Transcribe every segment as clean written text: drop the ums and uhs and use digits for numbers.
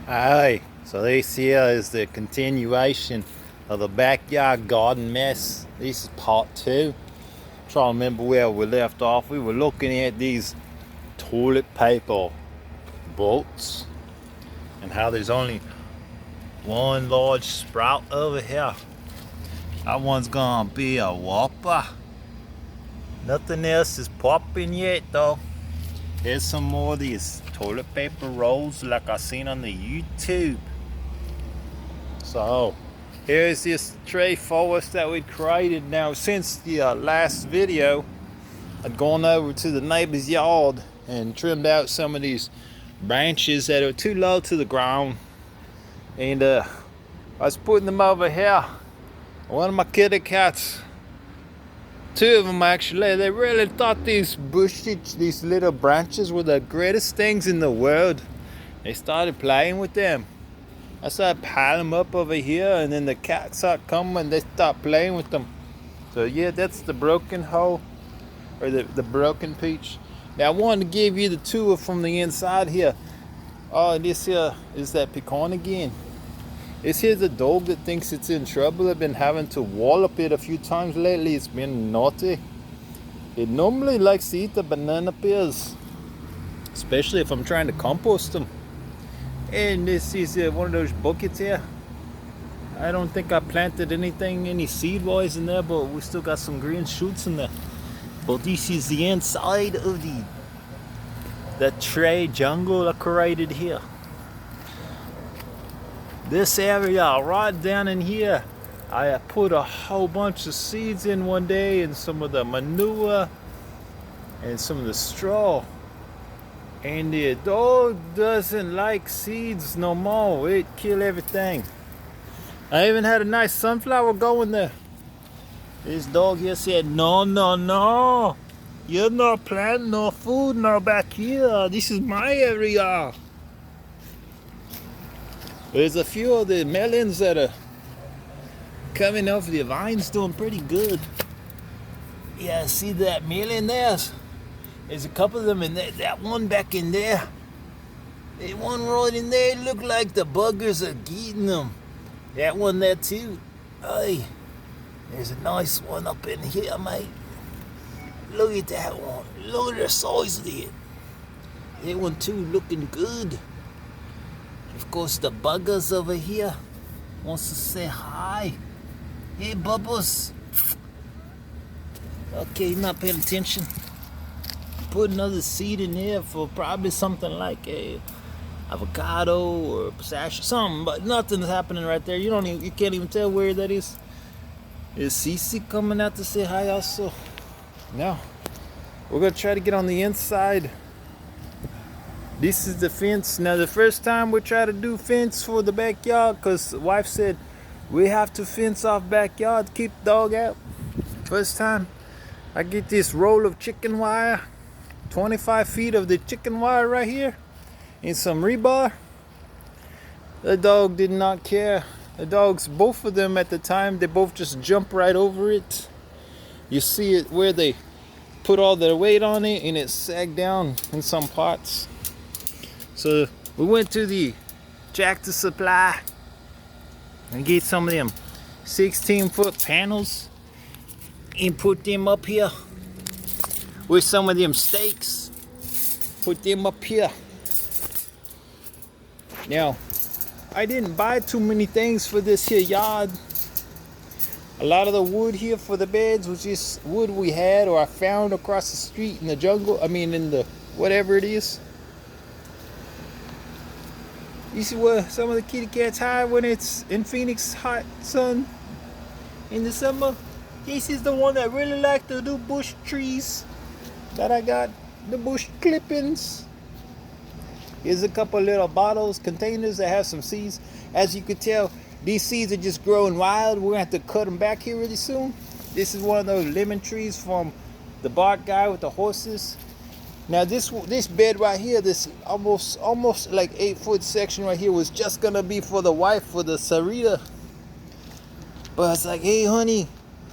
Hi, so this here is the continuation of the backyard garden mess. This is part 2. Trying to remember where we left off. We were looking at these toilet paper bolts and how there's only one large sprout over here. That one's gonna be a whopper. Nothing else is popping yet though. Here's some more of these toilet paper rolls like I seen on the YouTube. So here's this tree forest that we created. Now since the last video, I'd gone over to the neighbor's yard and trimmed out some of these branches that are too low to the ground, and I was putting them over here. One of my kitty cats, two of them actually, they really thought these bushes, these little branches were the greatest things in the world. They started playing with them. I started piling them up over here, and then the cats started coming and they stopped playing with them. So yeah, that's the broken hoe, or the broken peach. Now I wanted to give you the tour from the inside here. Oh, this here is that pecan again. This here's a dog that thinks it's in trouble. I've been having to wallop it a few times lately. It's been naughty. It normally likes to eat the banana peels, especially if I'm trying to compost them. And this is one of those buckets here. I don't think I planted any seed-wise in there, but we still got some green shoots in there. But this is the inside of the tree jungle I created here. This area right down in here, I put a whole bunch of seeds in one day, and some of the manure and some of the straw. And the dog doesn't like seeds no more. It kill everything. I even had a nice sunflower going there. This dog here said, no, no, no. You're not planting no food no back here. This is my area. There's a few of the melons that are coming off the vines doing pretty good. Yeah, see that melon there? There's a couple of them in there. That one back in there. That one right in there, look like the buggers are eating them. That one there too. Hey, there's a nice one up in here, mate. Look at that one. Look at the size of it. That one too looking good. Of course, the buggers over here wants to say hi. Hey, Bubbles. Okay, he's not paying attention. Put another seed in here for probably something like a avocado or pistachio, something, but nothing's happening right there. You can't even tell where that is. Is Cece coming out to say hi also? No. We're gonna try to get on the inside. This is the fence. Now the first time we try to do fence for the backyard, because the wife said we have to fence off backyard, keep dog out. First time I get this roll of chicken wire, 25 feet of the chicken wire right here, and some rebar. The dog did not care. The dogs, both of them at the time, they both just jump right over it. You see it where they put all their weight on it and it sagged down in some parts. So we went to the Tractor Supply and get some of them 16-foot panels and put them up here with some of them stakes. Put them up here. Now, I didn't buy too many things for this here yard. A lot of the wood here for the beds was just wood we had or I found across the street in the jungle. I mean in the whatever it is. You see where some of the kitty cats hide when it's in Phoenix hot sun in the summer? This is the one that really like to do bush trees that I got, the bush clippings. Here's a couple little bottles, containers that have some seeds. As you can tell, these seeds are just growing wild. We're gonna have to cut them back here really soon. This is one of those lemon trees from the bark guy with the horses. Now this bed right here, this almost like 8-foot section right here was just gonna be for the wife, for the Sarita. But I was like, hey honey,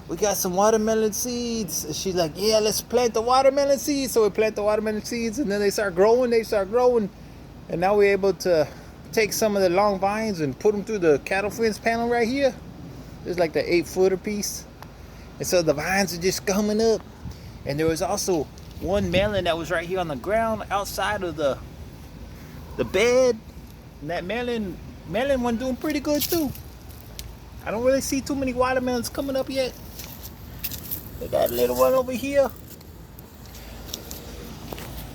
we got some watermelon seeds. And she's like, yeah, let's plant the watermelon seeds. So we plant the watermelon seeds and then they start growing. And now we're able to take some of the long vines and put them through the cattle fence panel right here. It's like the 8-footer piece. And so the vines are just coming up. And there was also one melon that was right here on the ground outside of the bed. And that melon wasn't doing pretty good too. I don't really see too many watermelons coming up yet. They got a little one over here.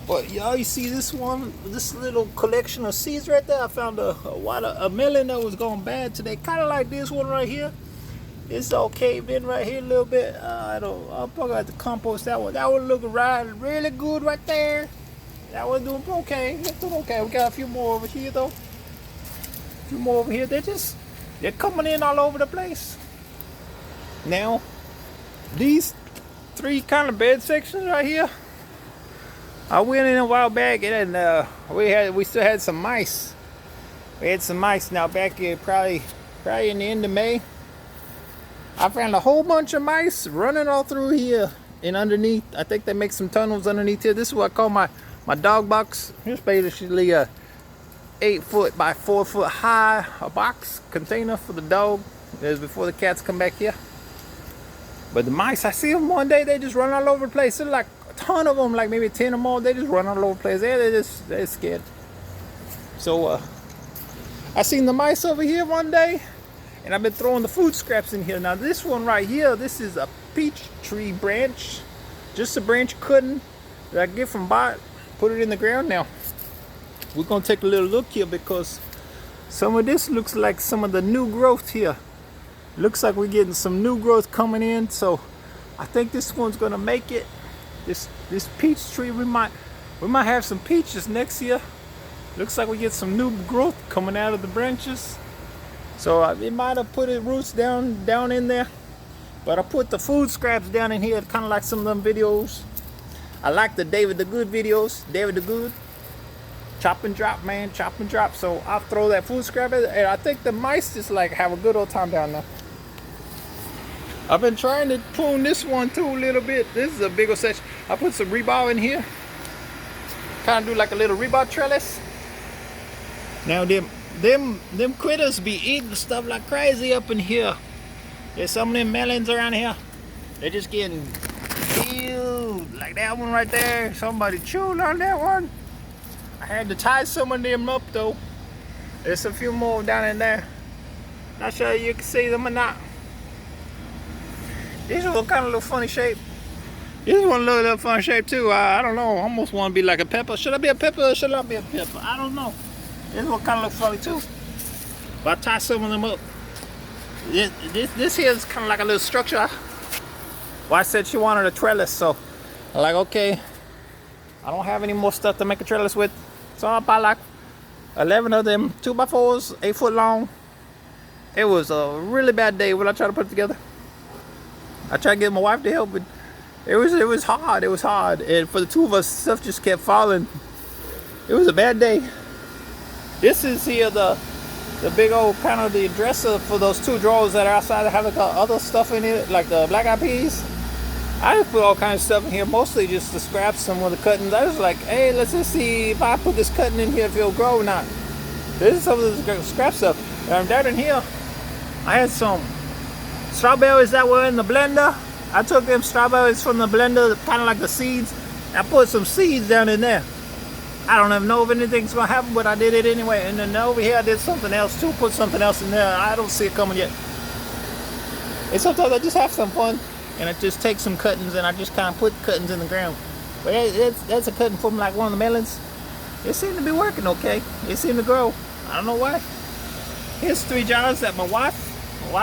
But y'all, you see this one, this little collection of seeds right there? I found a melon that was going bad today. Kind of like this one right here. It's all caved in right here a little bit. I'll probably have to compost that one. That one looking really good right there. That one doing okay. It's doing okay. We got a few more over here though. A few more over here. They're coming in all over the place. Now, these 3 kind of bed sections right here, I went in a while back and we still had some mice. We had some mice now back here probably in the end of May. I found a whole bunch of mice running all through here and underneath. I think they make some tunnels underneath here. This is what I call my dog box. Here's basically a 8-foot by 4-foot high box container for the dog. This is before the cats come back here. But the mice, I see them one day, they just run all over the place. There's like a ton of them, like maybe 10 or more. They just run all over the place. They're scared. So I seen the mice over here one day. And I've been throwing the food scraps in here. Now this one right here, this is a peach tree branch. Just a branch cutting that I get from Bot. Put it in the ground now. We're gonna take a little look here because some of this looks like some of the new growth here. Looks like we're getting some new growth coming in. So I think this one's gonna make it. This peach tree, we might have some peaches next year. Looks like we get some new growth coming out of the branches. So it might have put its roots down in there, but I put the food scraps down in here, kind of like some of them videos. I like the David the Good videos. David the Good, chop and drop, man, chop and drop. So I'll throw that food scrap in, and I think the mice just like have a good old time down there. I've been trying to prune this one too a little bit. This is a big old section. I put some rebar in here, kind of do like a little rebar trellis. Now them critters be eating stuff like crazy up in here. There's some of them melons around here. They're just getting killed. Like that one right there. Somebody chewed on that one. I had to tie some of them up though. There's a few more down in there. Not sure you can see them or not. This one kind of look funny shape. This one look a little funny shape too. I don't know. I almost want to be like a pepper. Should I be a pepper or should I be a pepper? I don't know. This one kind of looks funny too. But I tie some of them up. This here is kind of like a little structure. Well, I said she wanted a trellis, so I'm like, okay. I don't have any more stuff to make a trellis with. So I buy like 11 of them 2x4s, 8 foot long. It was a really bad day when I tried to put it together. I tried to get my wife to help, but it was hard. It was hard. And for the two of us, stuff just kept falling. It was a bad day. This is here the big old kind of the dresser for those 2 drawers that are outside that have like other stuff in it, like the black eyed peas. I just put all kinds of stuff in here, mostly just the scraps, some of the cuttings. I was like, hey, let's just see if I put this cutting in here if it'll grow or not. This is some of the scrap stuff. And down in here, I had some strawberries that were in the blender. I took them strawberries from the blender, kind of like the seeds. I put some seeds down in there. I don't even know if anything's gonna happen, but I did it anyway. And then over here I did something else too, put something else in there. I don't see it coming yet. And sometimes I just have some fun and I just take some cuttings and I just kind of put cuttings in the ground. But that's a cutting from like one of the melons. It seemed to be working okay. It seemed to grow. I don't know why. Here's 3 jars that my wife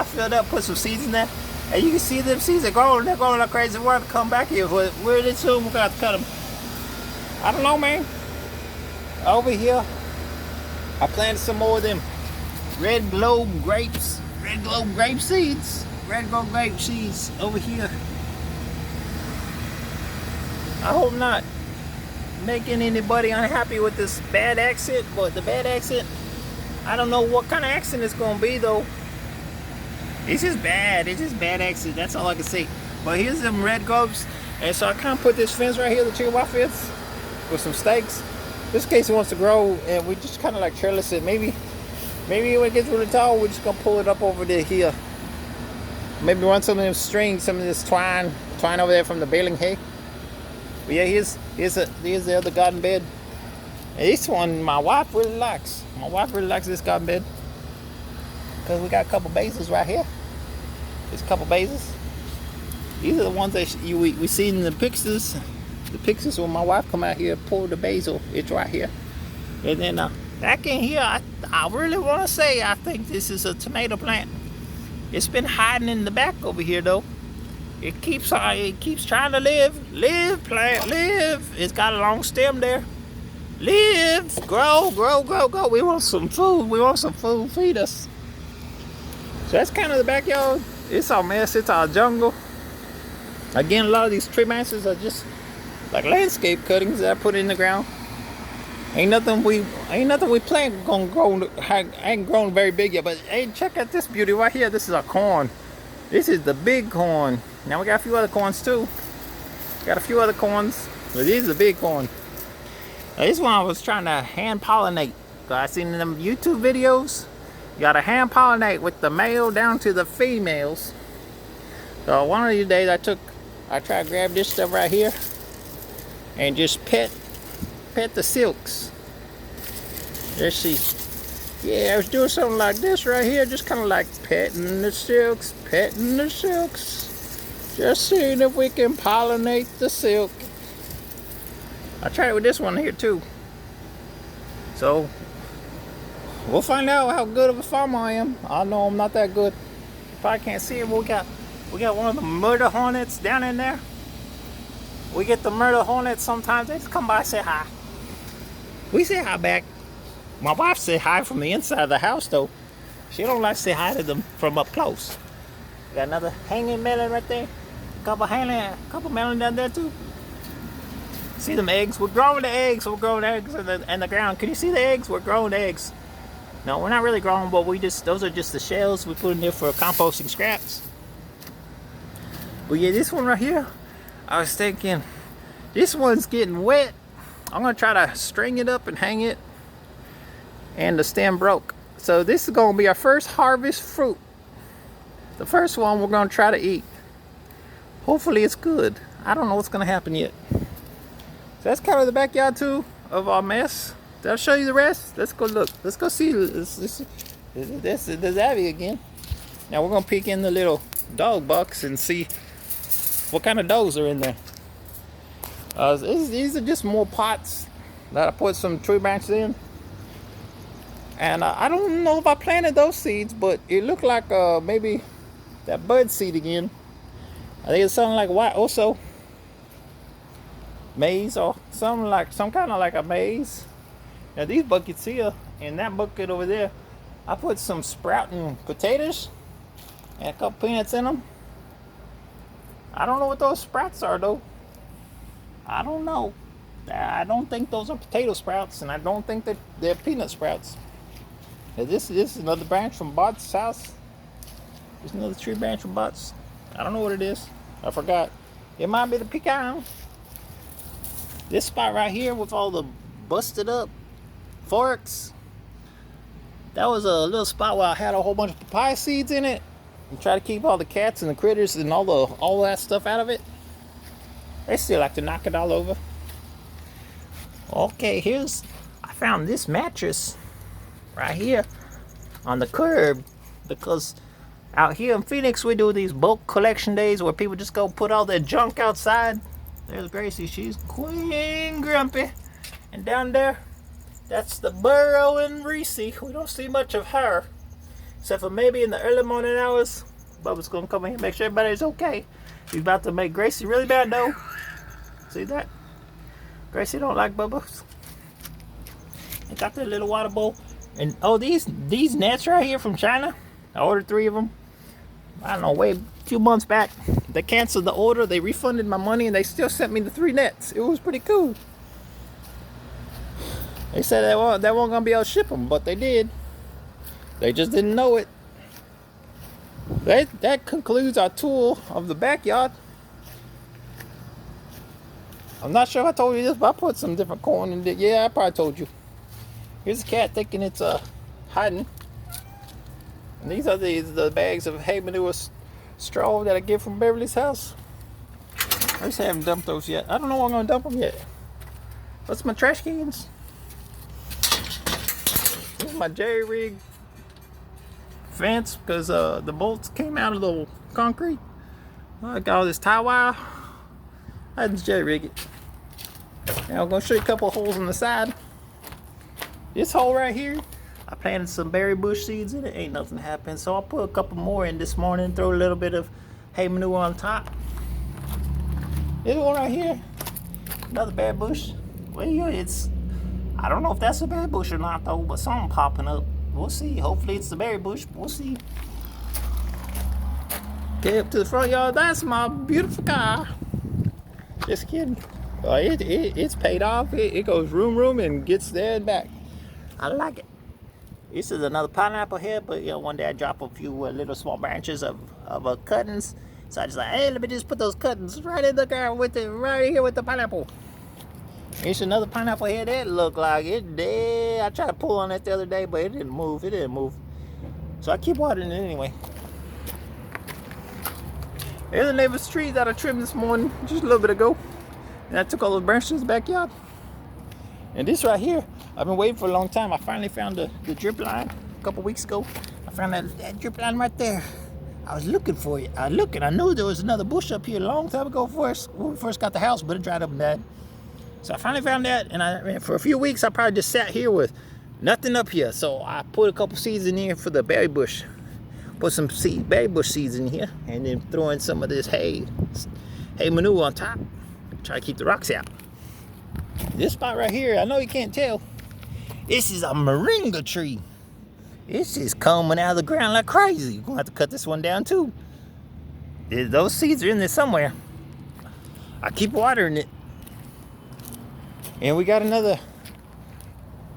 filled up, put some seeds in there. And you can see them seeds are growing. They're growing like crazy. We're gonna come back here, but really soon we're gonna have to cut them. I don't know, man. Over here, I planted some more of them red globe grapes, red globe grape seeds over here. I hope not making anybody unhappy with this bad accent, but the bad accent, I don't know what kind of accent it's gonna be though. It's just bad accent, that's all I can say. But here's some red globes, and so I kind of put this fence right here, the chicken wire fence, with some stakes. This case wants to grow, and we just kind of like trellis it. Maybe when it gets really tall, we're just gonna pull it up over there here. Maybe run some of them strings, some of this twine over there from the baling hay. But yeah, here's the other garden bed. And this one, my wife really likes. My wife really likes this garden bed because we got a couple basils right here. There's a couple basils. These are the ones that we see in the pictures. The pictures when my wife come out here, pull the basil. It's right here. And then back in here, I really want to say I think this is a tomato plant. It's been hiding in the back over here though. It keeps trying to live. Live, plant, live. It's got a long stem there. Live, grow, grow, grow, grow. We want some food. We want some food. Feed us. So that's kind of the backyard. It's our mess. It's our jungle. Again, a lot of these tree branches are just like landscape cuttings that I put in the ground. Ain't nothing we plant gonna grow. Ain't grown very big yet. But hey, check out this beauty right here. This is our corn. This is the big corn. Now we got a few other corns too. Got a few other corns, but these are the big corn. Now, this one I was trying to hand pollinate. I seen in them YouTube videos, you gotta hand pollinate with the male down to the females. So one of these days I tried to grab this stuff right here and just pet the silks. Let's see. Yeah, I was doing something like this right here, just kind of like petting the silks, just seeing if we can pollinate the silk. I tried it with this one here too. So we'll find out how good of a farmer I am. I know I'm not that good. You probably can't see it, but we got one of the murder hornets down in there. We get the murder hornets sometimes. They just come by and say hi. We say hi back. My wife say hi from the inside of the house though. She don't like to say hi to them from up close. Got another hanging melon right there. Couple melon down there too. See them eggs? We're growing the eggs. We're growing eggs in the ground. Can you see the eggs? We're growing eggs. No, we're not really growing, but those are just the shells we put in there for composting scraps. But yeah, this one right here, I was thinking, this one's getting wet. I'm gonna try to string it up and hang it. And the stem broke. So this is gonna be our first harvest fruit. The first one we're gonna try to eat. Hopefully it's good. I don't know what's gonna happen yet. So that's kind of the backyard too of our mess. Did I show you the rest? Let's go look. Let's go see. There's Abby again. Now we're gonna peek in the little dog box and see what kind of dogs are in there. These are just more pots that I put some tree branches in. And I don't know if I planted those seeds, but it looked like maybe that bud seed again. I think it's something like white also. Maize or some kind of like a maize. Now these buckets here and that bucket over there, I put some sprouting potatoes and a couple peanuts in them. I don't know what those sprouts are though. I don't know. I don't think those are potato sprouts, and I don't think that they're peanut sprouts. Now this is another branch from Bart's house. There's another tree branch from Bart's. I don't know what it is. I forgot. It might be the pecan. This spot right here with all the busted up forks, that was a little spot where I had a whole bunch of papaya seeds in it and try to keep all the cats and the critters and all that stuff out of it. They still like to knock it all over. Okay, I found this mattress right here on the curb, because out here in Phoenix we do these bulk collection days where people just go put all their junk outside. There's Gracie, she's queen grumpy. And down there, that's the Burrow and Reese. We don't see much of her, except for maybe in the early morning hours. Bubba's gonna come in here and make sure everybody's okay. He's about to make Gracie really bad though. See that? Gracie don't like Bubba's. I got that little water bowl. And oh, these nets right here from China, I ordered 3 of them. I don't know, a few months back. They canceled the order, they refunded my money, and they still sent me the 3 nets. It was pretty cool. They said they weren't gonna be able to ship them, but they did. They just didn't know it. That concludes our tour of the backyard. I'm not sure if I told you this, but I put some different corn in it. Yeah, I probably told you. Here's a cat thinking it's hiding. And these are the bags of hay manure straw that I get from Beverly's house. I just haven't dumped those yet. I don't know where I'm gonna dump them yet. What's my trash cans? This is my jerry rig fence because the bolts came out of the concrete. I got all this tie wire. I had to jerry rig it. Now I'm gonna show you a couple of holes on the side. This hole right here, I planted some berry bush seeds in it. Ain't nothing happened, so I'll put a couple more in this morning. Throw a little bit of hay manure on top. This one right here, another berry bush. Well, yeah, I don't know if that's a berry bush or not though, but something popping up. We'll see. Hopefully it's the berry bush. We'll see. Okay, up to the front yard. That's my beautiful car. Just kidding. It's paid off. It goes room and gets there and back. I like it. This is another pineapple here, but one day I drop a few little small branches of cuttings. So I just like, hey, let me just put those cuttings right in the ground right here with the pineapple. Here's another pineapple here that looked like it dead. I tried to pull on it the other day, but it didn't move. So I keep watering it anyway. Here's the neighbor's tree that I trimmed this morning, just a little bit ago. And I took all those branches in the backyard. And this right here, I've been waiting for a long time. I finally found the drip line a couple weeks ago. I found that drip line right there. I was looking for it. I knew there was another bush up here a long time ago when we first got the house, but it dried up and died. So I finally found that, and for a few weeks I probably just sat here with nothing up here. So I put a couple seeds in here for the berry bush. Put some berry bush seeds in here, and then throw in some of this hay manure on top. Try to keep the rocks out. This spot right here, I know you can't tell. This is a moringa tree. It's just coming out of the ground like crazy. You're gonna have to cut this one down too. Those seeds are in there somewhere. I keep watering it. And we got another.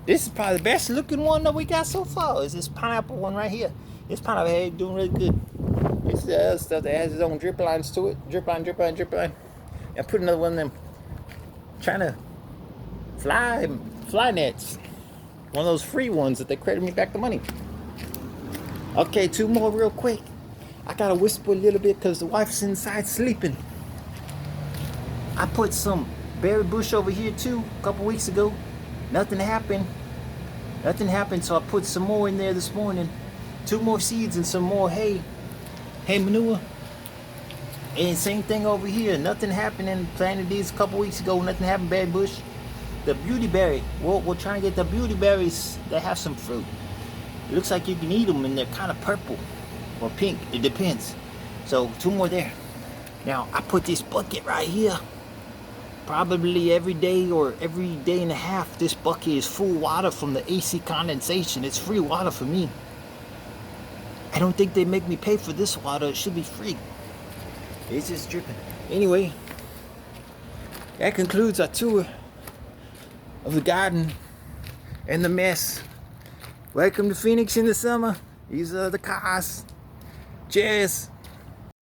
This is probably the best looking one that we got so far. Is this pineapple one right here. This pineapple hay doing really good. This is the other stuff that has its own drip lines to it. Drip line. And put another one of them trying to fly nets. One of those free ones that they credit me back the money. Okay, two more real quick. I gotta whisper a little bit because the wife's inside sleeping. I put some berry bush over here too a couple weeks ago. Nothing happened, so I put some more in there this morning. 2 more seeds and some more hay manure. And same thing over here. Nothing happened, and planted these a couple weeks ago. Nothing happened, berry bush. The beauty berry. We'll try and get the beauty berries that have some fruit. It looks like you can eat them, and they're kind of purple or pink. It depends. So 2 more there. Now I put this bucket right here. Probably every day or every day and a half, this bucket is full water from the AC condensation. It's free water for me. I don't think they make me pay for this water. It should be free. It's just dripping. Anyway, that concludes our tour of the garden and the mess. Welcome to Phoenix in the summer. These are the cars. Cheers.